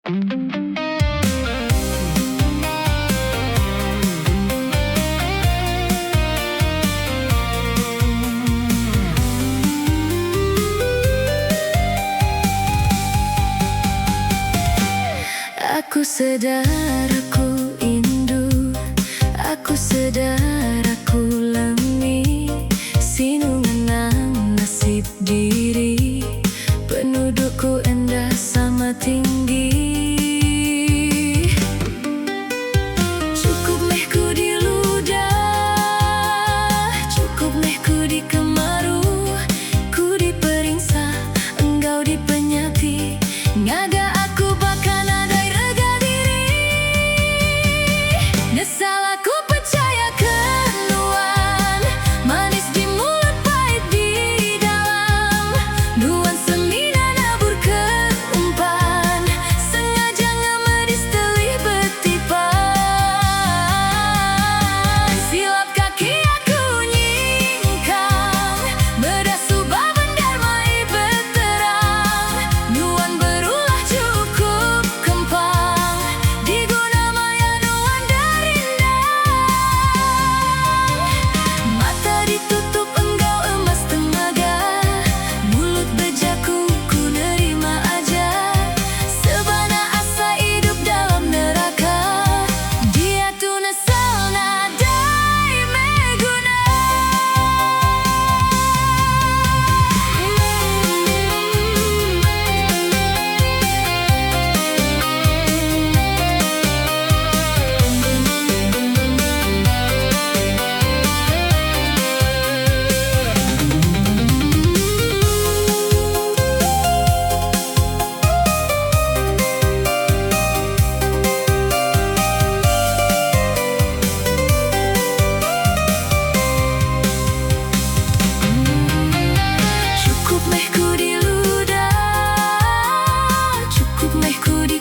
Aku sedar aku indu, aku sedar aku lemi, sinu ngenang nasib diri, pendudukku endah sama tinggi. Cukup mehku di ludah, cukup mehku di kemaru, ku di peringsa, engkau di penyati, ngaga aku bahkan ada rega diri. Nesal aku percaya kenuan, manis di mulut pahit di dalam, nuan semina nabur keumpan, sengaja ngemedis telih betipan. Silap kaki aku nyingkang, berdasubah bendar mai berterang, nuan berulah cukup kempang, diguna maya nuan darindang. Mata ditutup engkau emas tenaga, mulut bejaku ku nerima aja, sebana asa hidup dalam neraka, dia tu nesal nadai meguna. Cukup mehku di ludah, cukup mehku di